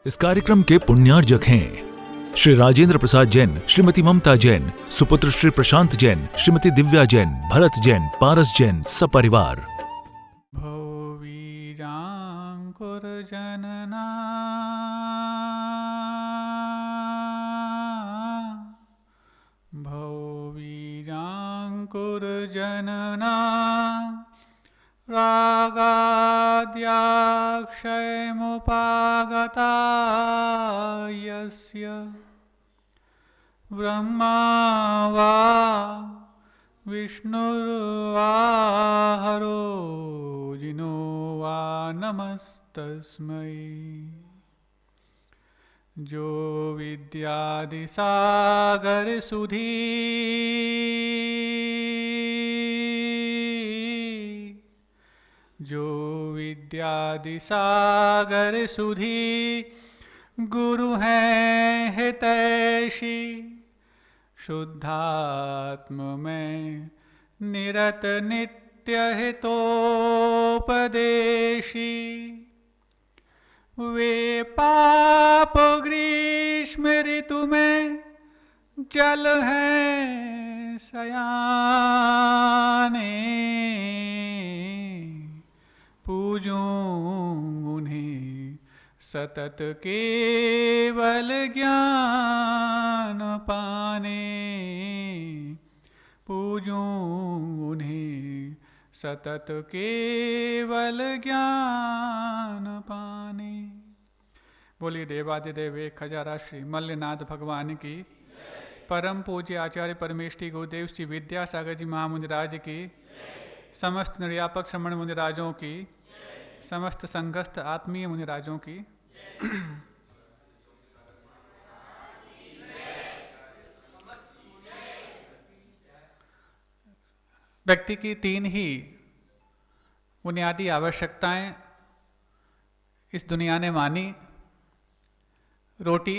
इस कार्यक्रम के पुण्यार्जक हैं श्री राजेंद्र प्रसाद जैन, श्रीमती ममता जैन, सुपुत्र श्री प्रशांत जैन, श्रीमती दिव्या जैन, भरत जैन, पारस जैन, सपरिवार। भोवीरांकुरजनना भोवीरांकुरजनना रागाद्याक्षयमुपागता यस्य ब्रह्मा वा विष्णुर्वा हरो जिनो वा नमस्तस्मै। जो विद्यादिसागर सुधी जो विद्यादिसागर सुधी गुरु हैं हितैषी शुद्धात्म में निरत नित्य हितोपदेशी। वे पाप ग्रीष्म ऋतु में जल हैं सयाने पूजूं उन्हें सतत केवल ज्ञान पाने पूजूं उन्हें सतत केवल ज्ञान पाने। बोलिए देवादिदेव एक खजारा श्री मल्लनाथ भगवान की, परम पूज्य आचार्य परमेष्ठी गुरुदेव श्री विद्यासागर जी महामुनिराज की, समस्त निर्यापक श्रमण मुनिराजों की, समस्त संघस्थ आत्मीय मुनिराजों की। व्यक्ति की तीन ही बुनियादी आवश्यकताएं इस दुनिया ने मानी, रोटी,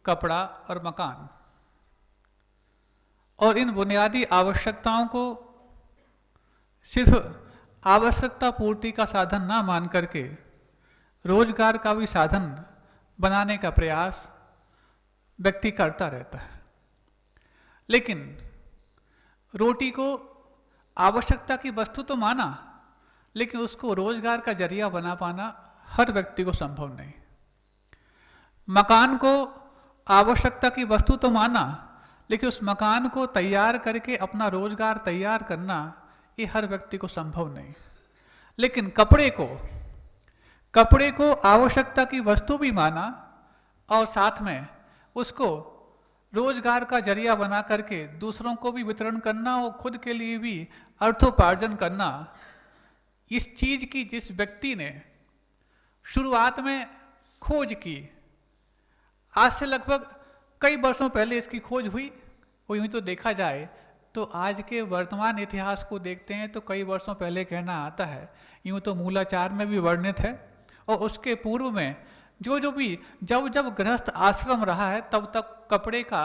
कपड़ा और मकान। और इन बुनियादी आवश्यकताओं को सिर्फ आवश्यकता पूर्ति का साधन ना मान करके रोजगार का भी साधन बनाने का प्रयास व्यक्ति करता रहता है। लेकिन रोटी को आवश्यकता की वस्तु तो माना, लेकिन उसको रोजगार का जरिया बना पाना हर व्यक्ति को संभव नहीं। मकान को आवश्यकता की वस्तु तो माना, लेकिन उस मकान को तैयार करके अपना रोजगार तैयार करना ये हर व्यक्ति को संभव नहीं। लेकिन कपड़े को आवश्यकता की वस्तु भी माना और साथ में उसको रोजगार का जरिया बना करके दूसरों को भी वितरण करना और खुद के लिए भी अर्थोपार्जन करना। इस चीज की जिस व्यक्ति ने शुरुआत में खोज की, आज से लगभग कई वर्षों पहले इसकी खोज हुई। और यूँ तो देखा जाए तो आज के वर्तमान इतिहास को देखते हैं तो कई वर्षों पहले कहना आता है, यूँ तो मूलाचार में भी वर्णित है। और उसके पूर्व में जो भी जब गृहस्थ आश्रम रहा है तब तक कपड़े का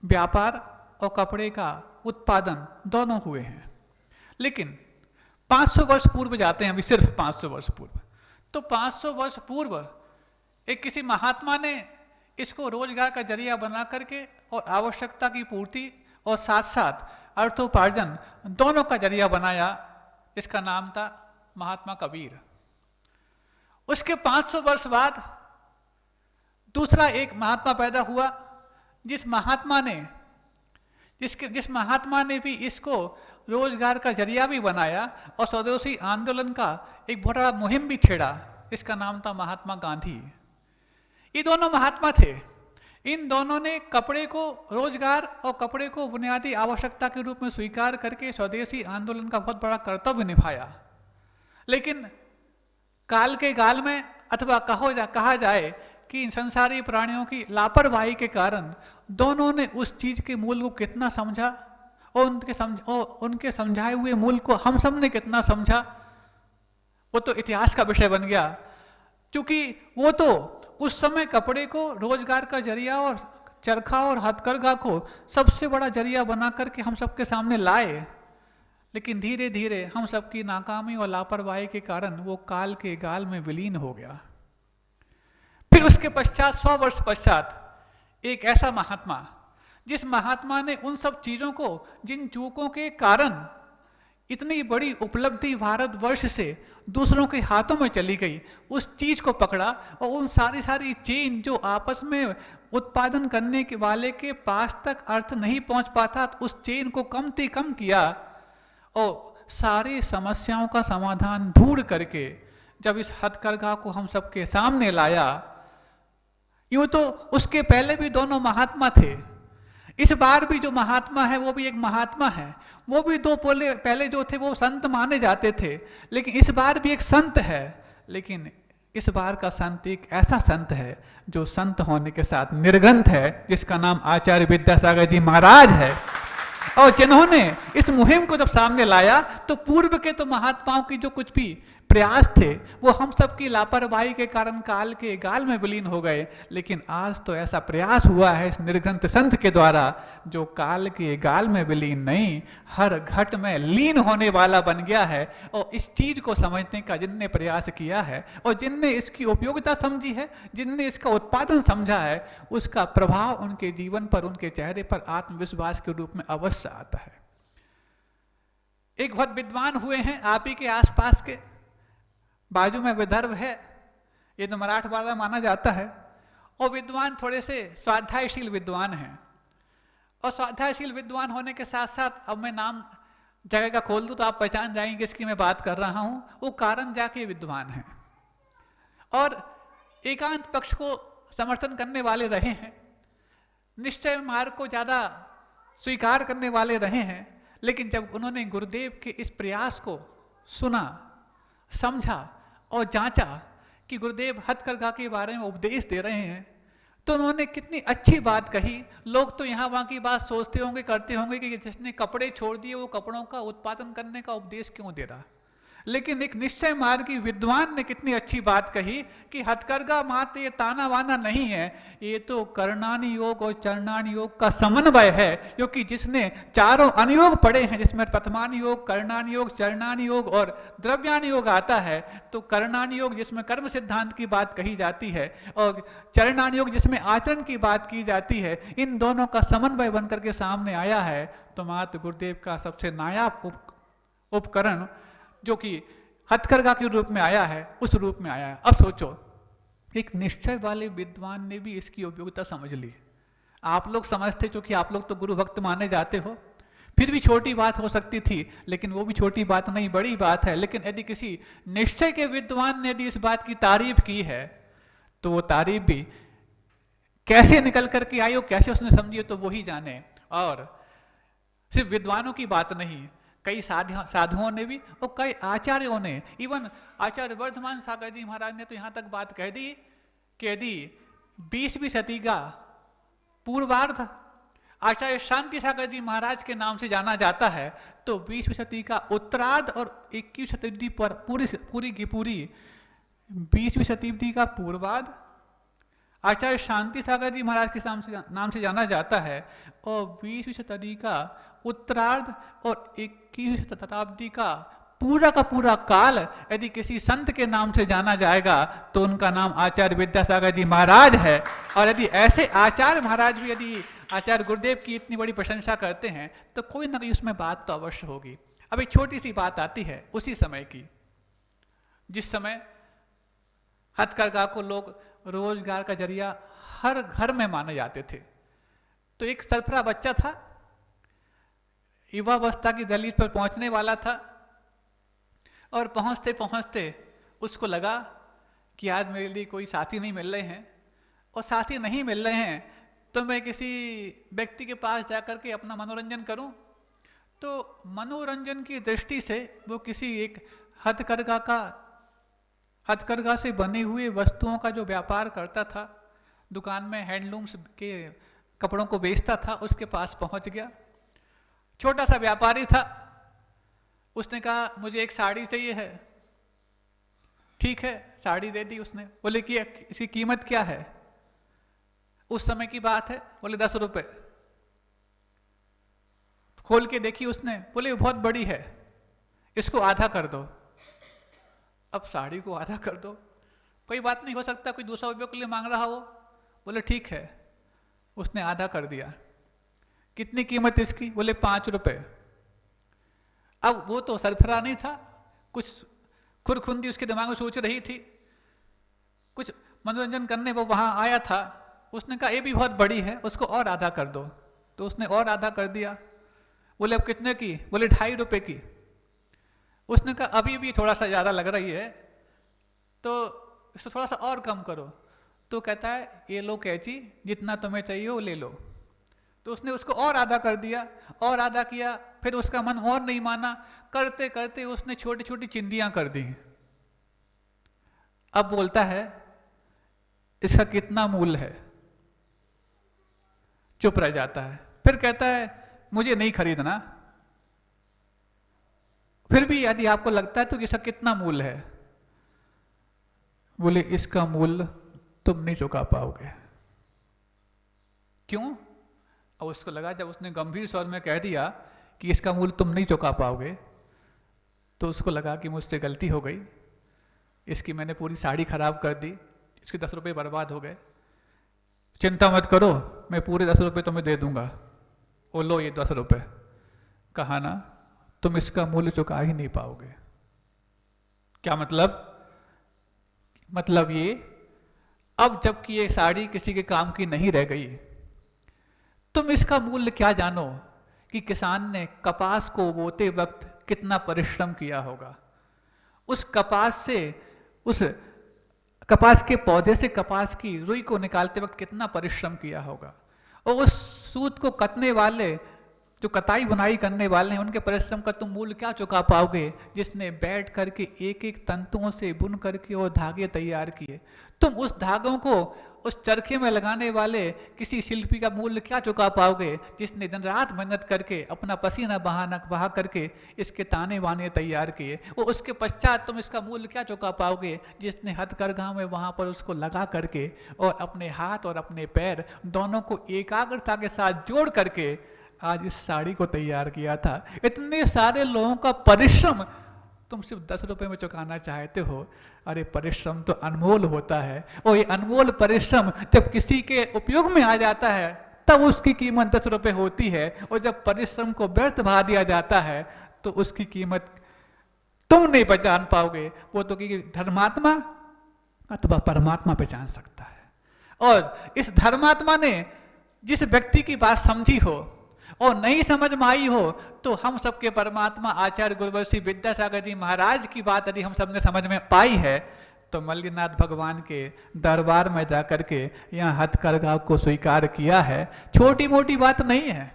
व्यापार और कपड़े का उत्पादन दोनों हुए हैं। लेकिन 500 वर्ष पूर्व जाते हैं, अभी सिर्फ 500 वर्ष पूर्व। तो 500 वर्ष पूर्व एक किसी महात्मा ने इसको रोजगार का जरिया बना करके और आवश्यकता की पूर्ति और साथ साथ अर्थोपार्जन दोनों का जरिया बनाया, जिसका नाम था महात्मा कबीर। उसके 500 वर्ष बाद दूसरा एक महात्मा पैदा हुआ, जिस महात्मा ने भी इसको रोजगार का जरिया भी बनाया और स्वदेशी आंदोलन का एक बहुत बड़ा मुहिम भी छेड़ा, इसका नाम था महात्मा गांधी। ये दोनों महात्मा थे। इन दोनों ने कपड़े को रोजगार और कपड़े को बुनियादी आवश्यकता के रूप में स्वीकार करके स्वदेशी आंदोलन का बहुत बड़ा कर्तव्य निभाया। लेकिन काल के गाल में अथवा कहा जाए कि संसारी प्राणियों की लापरवाही के कारण दोनों ने उस चीज के मूल को कितना समझा और उनके समझाए हुए मूल को हम सब ने कितना समझा, वो तो इतिहास का विषय बन गया। क्योंकि वो तो उस समय कपड़े को रोजगार का जरिया और चरखा और हथकरघा को सबसे बड़ा जरिया बना करके हम सबके सामने लाए, लेकिन धीरे धीरे हम सबकी नाकामी और लापरवाही के कारण वो काल के गाल में विलीन हो गया। फिर उसके पश्चात 100 वर्ष पश्चात एक ऐसा महात्मा, जिस महात्मा ने उन सब चीजों को, जिन चूकों के कारण इतनी बड़ी उपलब्धि भारतवर्ष से दूसरों के हाथों में चली गई, उस चीज को पकड़ा और उन सारी चेन जो आपस में उत्पादन करने के वाले के पास तक अर्थ नहीं पहुंच पाता, उस चेन को कम से कम किया और सारी समस्याओं का समाधान ढूंढ करके जब इस हथकरघा को हम सबके सामने लाया, यूं तो उसके पहले भी दोनों महात्मा थे, इस बार भी जो महात्मा है वो भी एक महात्मा है, वो भी दो पहले जो थे वो संत माने जाते थे, लेकिन इस बार भी एक संत है। लेकिन इस बार का संत एक ऐसा संत है जो संत होने के साथ निर्ग्रंथ है, जिसका नाम आचार्य विद्यासागर जी महाराज है। और जिन्होंने इस मुहिम को जब सामने लाया तो पूर्व के तो महात्माओं की जो कुछ भी प्रयास थे वो हम सब की लापरवाही के कारण काल के गाल में विलीन हो गए, लेकिन आज तो ऐसा प्रयास हुआ है इस निर्ग्रंथ संत के द्वारा जो काल के गाल में विलीन नहीं, हर घट में लीन होने वाला बन गया है। और इस चीज को समझने का जिनने प्रयास किया है और जिनने इसकी उपयोगिता समझी है, जिनने इसका उत्पादन समझा है, उसका प्रभाव उनके जीवन पर, उनके चेहरे पर आत्मविश्वास के रूप में अवश्य आता है। एक बहुत विद्वान हुए हैं आप ही के आसपास के, बाजू में विदर्भ है, ये तो मराठवाड़ा माना जाता है, और विद्वान थोड़े से स्वाध्यायशील विद्वान हैं। और स्वाध्यायशील विद्वान होने के साथ साथ, अब मैं नाम जगह का खोल दूं तो आप पहचान जाएंगे किसकी मैं बात कर रहा हूं, वो कारण जाके विद्वान हैं और एकांत पक्ष को समर्थन करने वाले रहे हैं, निश्चय मार्ग को ज्यादा स्वीकार करने वाले रहे हैं। लेकिन जब उन्होंने गुरुदेव के इस प्रयास को सुना, समझा और जांचा कि गुरुदेव हथकरघा के बारे में उपदेश दे रहे हैं, तो उन्होंने कितनी अच्छी बात कही। लोग तो यहाँ वहाँ की बात सोचते होंगे, करते होंगे कि जिसने कपड़े छोड़ दिए वो कपड़ों का उत्पादन करने का उपदेश क्यों दे रहा, लेकिन एक निश्चय मार्गी विद्वान ने कितनी अच्छी बात कही कि हथकरघा मात्र ये ताना वाना नहीं है, ये तो करणानि योग और चरणानि योग का समन्वय है, क्योंकि जिसने चारों अनुयोग पढ़े हैं, जिसमें प्रथमानि योग, करणानि योग, चरणानि योग और द्रव्यानि योग आता है, तो करणानि योग जिसमें कर्म सिद्धांत की बात कही जाती है और चरणानि योग जिसमें आचरण की बात की जाती है, इन दोनों का समन्वय बनकर के सामने आया है। तो मात्र गुरुदेव का सबसे नायाब उपकरण जो कि हथकरघा के रूप में आया है, उस रूप में आया है। अब सोचो, एक निश्चय वाले विद्वान ने भी इसकी उपयोगिता समझ ली। आप लोग समझते, क्योंकि आप लोग तो गुरु भक्त माने जाते हो, फिर भी छोटी बात हो सकती थी, लेकिन वो भी छोटी बात नहीं, बड़ी बात है। लेकिन यदि किसी निश्चय के विद्वान ने यदि इस बात की तारीफ की है, तो वो तारीफ भी कैसे निकल करके आई हो, कैसे उसने समझी हो, तो वही जाने। और सिर्फ विद्वानों की बात नहीं, कई साधुओं ने भी और कई आचार्यों ने, इवन आचार्य वर्धमान सागर जी महाराज ने तो यहाँ तक बात कह दी कि यदि 20वीं शती का पूर्वार्ध आचार्य शांति सागर जी महाराज के नाम से जाना जाता है, तो 20वीं शती का उत्तरार्ध और 21वीं शताब्दी पर पूरी की पूरी 20वीं शताब्दी का पूर्वार्ध आचार्य शांति सागर जी महाराज के नाम से जाना जाता है, और 20वीं शताब्दी का उत्तरार्ध और 21वीं शताब्दी का पूरा काल यदि किसी संत के नाम से जाना जाएगा तो उनका नाम आचार्य विद्यासागर जी महाराज है। और यदि ऐसे आचार्य महाराज भी यदि आचार्य गुरुदेव की इतनी बड़ी प्रशंसा करते हैं, तो कोई ना कोई उसमें बात तो अवश्य होगी। अब एक छोटी सी बात आती है उसी समय की, जिस समय हथकरघा को लोग रोजगार का जरिया हर घर में माने जाते थे। तो एक सरफरा बच्चा था, युवावस्था की दलील पर पहुंचने वाला था, और पहुंचते पहुंचते उसको लगा कि आज मेरे लिए कोई साथी नहीं मिल रहे हैं, और साथी नहीं मिल रहे हैं तो मैं किसी व्यक्ति के पास जाकर के अपना मनोरंजन करूं। तो मनोरंजन की दृष्टि से वो किसी एक हथकरघा से बने हुए वस्तुओं का जो व्यापार करता था, दुकान में हैंडलूम्स के कपड़ों को बेचता था, उसके पास पहुंच गया। छोटा सा व्यापारी था, उसने कहा मुझे एक साड़ी चाहिए है। ठीक है, साड़ी दे दी उसने। बोले कि इसकी कीमत क्या है? उस समय की बात है, बोले 10 रुपए। खोल के देखी उसने, बोले बहुत बड़ी है, इसको आधा कर दो। अब साड़ी को आधा कर दो कोई बात नहीं, हो सकता कोई दूसरा उपयोग के लिए मांग रहा हो। बोले ठीक है, उसने आधा कर दिया। कितनी कीमत इसकी? बोले 5 रुपए। अब वो तो सरफरा नहीं था, कुछ खुरखुंदी उसके दिमाग में सोच रही थी, कुछ मनोरंजन करने वो वहां आया था। उसने कहा ये भी बहुत बड़ी है, उसको और आधा कर दो। तो उसने और आधा कर दिया। बोले अब कितने की? बोले 2.5 रुपए की। उसने कहा अभी भी थोड़ा सा ज़्यादा लग रही है, तो इसको थोड़ा सा और कम करो। तो कहता है ये लो कैची, जितना तुम्हें चाहिए वो ले लो। तो उसने उसको और आधा कर दिया, और आधा किया, फिर उसका मन और नहीं माना, करते करते उसने छोटी छोटी चिंदियां कर दी। अब बोलता है इसका कितना मूल्य है? चुप रह जाता है। फिर कहता है मुझे नहीं खरीदना। फिर भी यदि आपको लगता है तो इसका कितना मूल्य है? बोले इसका मूल्य तुम नहीं चुका पाओगे। क्यों? और उसको लगा जब उसने गंभीर स्वर में कह दिया कि इसका मूल्य तुम नहीं चुका पाओगे, तो उसको लगा कि मुझसे गलती हो गई, इसकी मैंने पूरी साड़ी खराब कर दी, इसके 10 रुपये बर्बाद हो गए। चिंता मत करो, मैं पूरे 10 रुपये तुम्हें दे दूंगा। ओ लो ये 10 रुपये। कहा ना तुम इसका मूल्य चुका ही नहीं पाओगे। क्या मतलब? मतलब ये, अब जबकि ये साड़ी किसी के काम की नहीं रह गई, तुम इसका मूल्य क्या जानो कि किसान ने कपास को बोते वक्त कितना परिश्रम किया होगा, उस कपास से, उस कपास के पौधे से कपास की रुई को निकालते वक्त कितना परिश्रम किया होगा, और उस सूत को कटने वाले, जो कताई बुनाई करने वाले हैं, उनके परिश्रम का तुम मूल्य क्या चुका पाओगे, जिसने बैठ करके एक एक तंतुओं से बुन करके और धागे तैयार किए। तुम उस धागों को उस चरखे में लगाने वाले किसी शिल्पी का मूल्य क्या चुका पाओगे, जिसने दिन रात मेहनत करके अपना पसीना बहा करके इसके ताने बाने तैयार किए। और उसके पश्चात तुम इसका मूल्य क्या चुका पाओगे, जिसने हथकरघा में वहां पर उसको लगा करके और अपने हाथ और अपने पैर दोनों को एकाग्रता के साथ जोड़ करके आज इस साड़ी को तैयार किया था। इतने सारे लोगों का परिश्रम तुम सिर्फ 10 रुपए में चुकाना चाहते हो। अरे परिश्रम तो अनमोल होता है, और ये अनमोल परिश्रम जब किसी के उपयोग में आ जाता है तब उसकी कीमत 10 रुपए होती है, और जब परिश्रम को व्यर्थ भा दिया जाता है तो उसकी कीमत तुम नहीं पहचान पाओगे, वो तो कि धर्मात्मा अथवा परमात्मा पहचान सकता है। और इस धर्मात्मा ने जिस व्यक्ति की बात समझी हो और नहीं समझ में आई हो, तो हम सबके परमात्मा आचार्य गुरुवर्षी विद्यासागर जी महाराज की बात यदि हम सबने समझ में पाई है, तो मल्लिनाथ भगवान के दरबार में जाकर के यहाँ हथकरघा को स्वीकार किया है। छोटी मोटी बात नहीं है।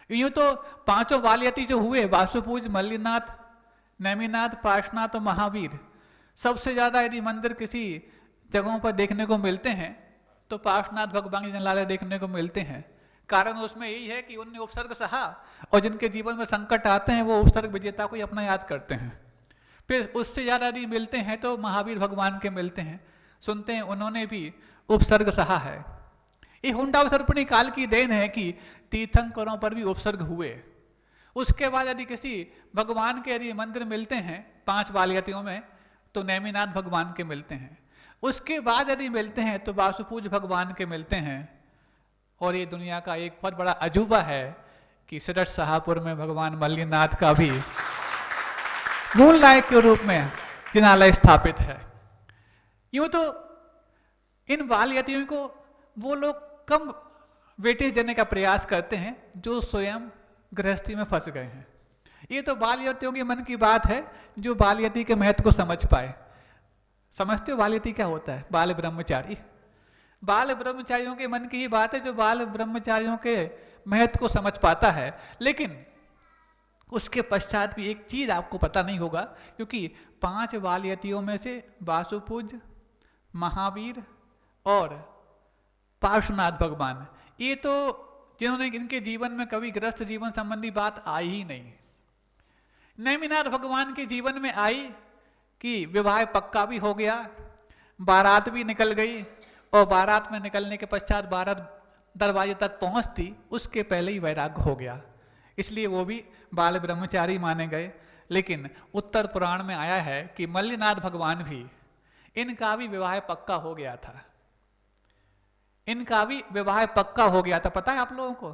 यूं तो 5 बालयती जो हुए, वासुपूज, मल्लिनाथ, नेमिनाथ, पार्श्वनाथ और महावीर, सबसे ज्यादा यदि मंदिर किसी जगहों पर देखने को मिलते हैं तो पार्श्वनाथ भगवान की जलालय देखने को मिलते हैं। कारण उसमें यही है कि उनने उपसर्ग सहा, और जिनके जीवन में संकट आते हैं वो उपसर्ग विजेता को ही अपना याद करते हैं। फिर उससे ज्यादा यदि मिलते हैं तो महावीर भगवान के मिलते हैं, सुनते हैं उन्होंने भी उपसर्ग सहा है। ये हुंडावसर्पणी काल की देन है कि तीर्थंकरों पर भी उपसर्ग हुए। उसके बाद यदि किसी भगवान के यदि मंदिर मिलते हैं 5 बालयतियों में, तो नेमिनाथ भगवान के मिलते हैं। उसके बाद यदि मिलते हैं तो वासुपूज भगवान के मिलते हैं। और ये दुनिया का एक बहुत बड़ा अजूबा है कि सिरठ शाहपुर में भगवान मल्लिनाथ का भी मूल नायक के रूप में जिनालय स्थापित है। यूं तो इन बालयतियों को वो लोग कम वेटेज देने का प्रयास करते हैं जो स्वयं गृहस्थी में फंस गए हैं। ये तो बालयतियों के मन की बात है जो बालयति के महत्व को समझ पाए। समझते हो बालयति क्या होता है? बाल ब्रह्मचारी। बाल ब्रह्मचारियों के मन की ही बात है जो बाल ब्रह्मचारियों के महत्व को समझ पाता है। लेकिन उसके पश्चात भी एक चीज आपको पता नहीं होगा, क्योंकि 5 बालयतियों में से वासुपूज, महावीर और पार्श्वनाथ भगवान, ये तो जिन्होंने इनके जीवन में कभी गृहस्थ जीवन संबंधी बात आई ही नहीं। नेमिनाथ भगवान के जीवन में आई कि विवाह पक्का भी हो गया, बारात भी निकल गई, और बारात में निकलने के पश्चात बारात दरवाजे तक पहुंचती उसके पहले ही वैराग्य हो गया, इसलिए वो भी बाल ब्रह्मचारी माने गए। लेकिन उत्तर पुराण में आया है कि मल्लिनाथ भगवान भी इनका भी विवाह पक्का हो गया था। इनका भी विवाह पक्का हो गया था, पता है आप लोगों को?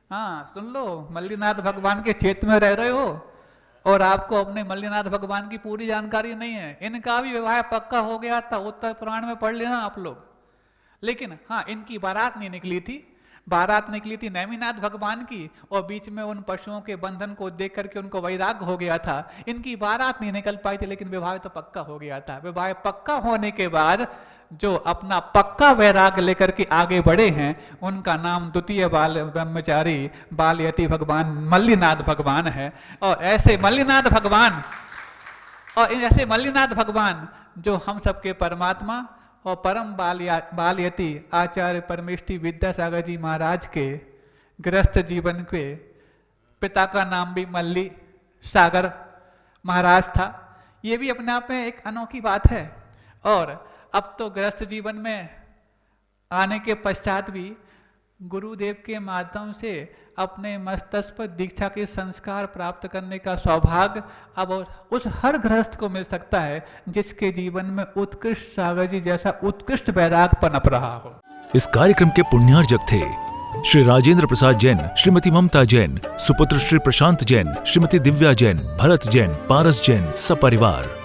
हाँ सुन लो, मल्लीनाथ भगवान के क्षेत्र में रह रहे हो और आपको अपने मल्लीनाथ भगवान की पूरी जानकारी नहीं है। इनका भी विवाह पक्का हो गया था, उत्तर पुराण में पढ़ लेना आप लोग। लेकिन हाँ, इनकी बारात नहीं निकली थी। बारात निकली थी नेमिनाथ भगवान की, और बीच में उन पशुओं के बंधन को देख करके उनको वैराग्य हो गया था। इनकी बारात नहीं निकल पाई थी, लेकिन विवाह तो पक्का हो गया था। विवाह पक्का होने के बाद जो अपना पक्का वैराग्य लेकर के आगे बढ़े हैं, उनका नाम द्वितीय बाल ब्रह्मचारी बालयति भगवान मल्लीनाथ भगवान है। और ऐसे मल्लीनाथ भगवान जो हम सबके परमात्मा और परम बालयति आचार्य परमेष्ठी विद्यासागर जी महाराज के गृहस्थ जीवन के पिता का नाम भी मल्ली सागर महाराज था। ये भी अपने आप में एक अनोखी बात है। और अब तो गृहस्थ जीवन में आने के पश्चात भी गुरुदेव के माध्यम से अपने मस्तक पर दीक्षा के संस्कार प्राप्त करने का सौभाग्य अब उस हर गृहस्थ को मिल सकता है जिसके जीवन में उत्कृष्ट सागर जी जैसा उत्कृष्ट वैराग पनप रहा हो। इस कार्यक्रम के पुण्यार्जक थे श्री राजेंद्र प्रसाद जैन, श्रीमती ममता जैन, सुपुत्र श्री प्रशांत जैन, श्रीमती दिव्या जैन, भरत जैन, पारस जैन, सपरिवार।